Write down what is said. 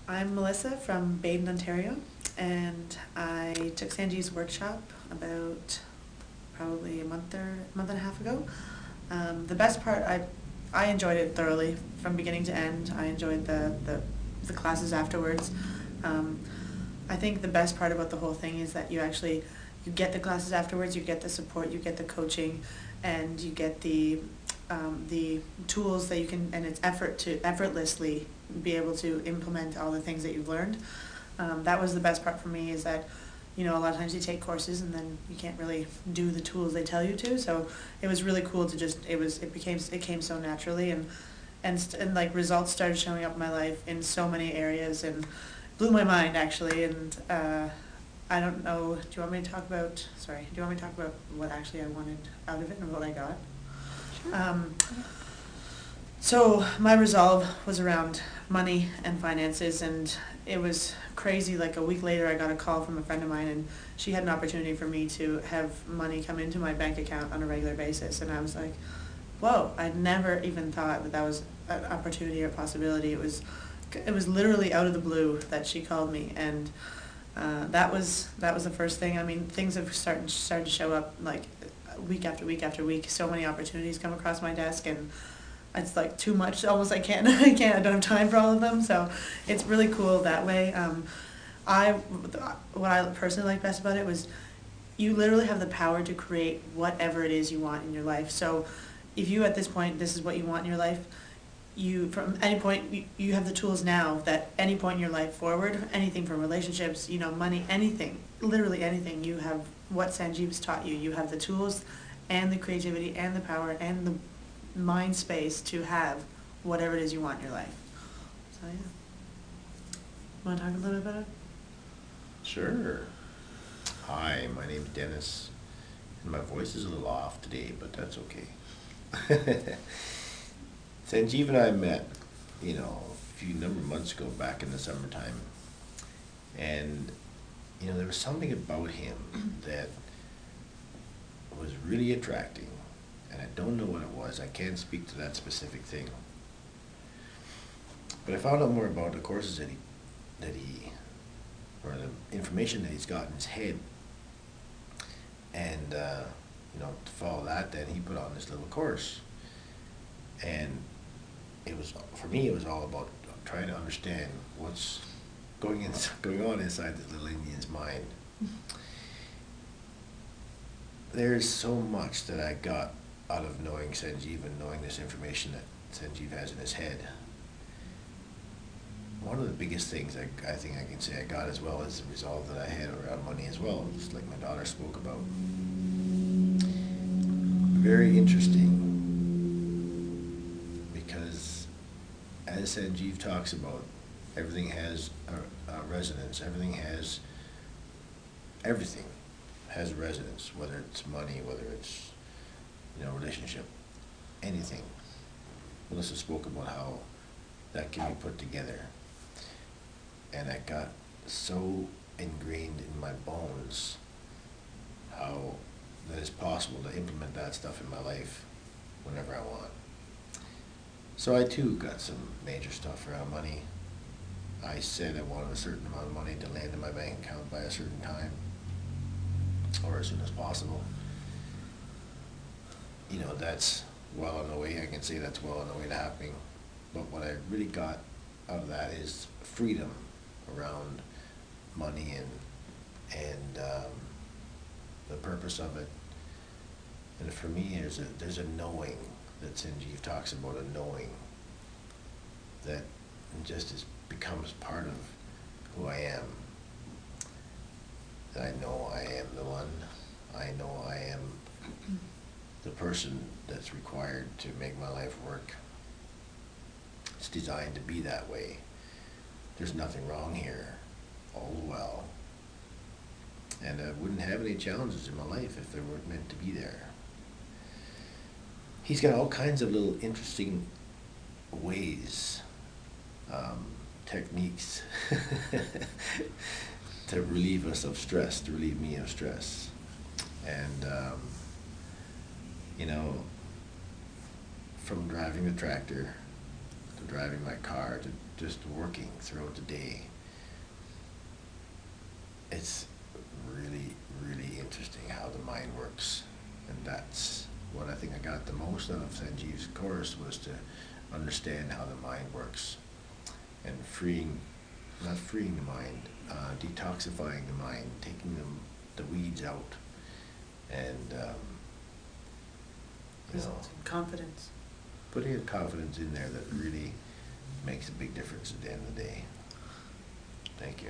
I'm Melissa from Baden, Ontario, and I took Sanjeev's workshop about probably a month and a half ago. The best part, I enjoyed it thoroughly from beginning to end. I enjoyed the classes afterwards. Um, I think the best part about the whole thing is that you get the classes afterwards, you get the support, you get the coaching, and you get the tools that you can, and it's effortlessly be able to implement all the things that you've learned. That was the best part for me, is that, a lot of times you take courses and then you can't really do the tools they tell you to. So it was really cool to just, it came so naturally, and like results started showing up in my life in so many areas, and blew my mind actually. And I don't know, do you want me to talk about what actually I wanted out of it and what I got? So my resolve was around money and finances, and it was crazy. Like a week later, I got a call from a friend of mine, and she had an opportunity for me to have money come into my bank account on a regular basis. And I was like, whoa, I'd never even thought that was an opportunity or a possibility. It was literally out of the blue that she called me, and that was the first thing. I mean, things have started to show up like week after week after week. So many opportunities come across my desk, and it's like too much. Almost I don't have time for all of them. So it's really cool that way. What I personally like best about it was you literally have the power to create whatever it is you want in your life. So if you at this point, this is what you want in your life, from any point, you have the tools now that any point in your life forward, anything from relationships, money, anything, literally anything, you have what Sanjeev's taught you. You have the tools and the creativity and the power and the mind space to have whatever it is you want in your life. So yeah. Want to talk a little bit about it? Sure. Hi, my name's Dennis, and my voice is a little off today, but that's okay. Sanjeev and I met, a few number of months ago back in the summertime, and there was something about him that was really attracting, and I don't know what it was. I can't speak to that specific thing, but I found out more about the courses that he, or the information that he's got in his head, and to follow that, then he put on this little course, and for me it was all about trying to understand what's going on inside this little Indian's mind. There's so much that I got out of knowing Sanjeev and knowing this information that Sanjeev has in his head. One of the biggest things I think I can say I got as well is the resolve that I had around money as well, just like my daughter spoke about. Very interesting, because as Sanjeev talks about, everything has a resonance. Everything has resonance, whether it's money, whether it's relationship, anything. Melissa spoke about how that can be put together, and I got so ingrained in my bones how that it's possible to implement that stuff in my life whenever I want. So I too got some major stuff around money. I said I wanted a certain amount of money to land in my bank account by a certain time, or as soon as possible. That's well on the way. I can say that's well on the way to happening. But what I really got out of that is freedom around money and the purpose of it. And for me, there's a knowing that Sanjeev talks about, a knowing that just becomes part of who I am. That I know I am the one. I know I am the person that's required to make my life work. It's designed to be that way. There's nothing wrong here. All well. And I wouldn't have any challenges in my life if they weren't meant to be there. He's got all kinds of little interesting ways, techniques to relieve us of stress, to relieve me of stress. And, from driving the tractor to driving my car, to just working throughout the day. It's really, really interesting how the mind works. And that's what I think I got the most out of Sanjeev's course, was to understand how the mind works, and not freeing the mind, detoxifying the mind, taking the weeds out, and Results in confidence. putting a confidence in there that really makes a big difference at the end of the day. Thank you.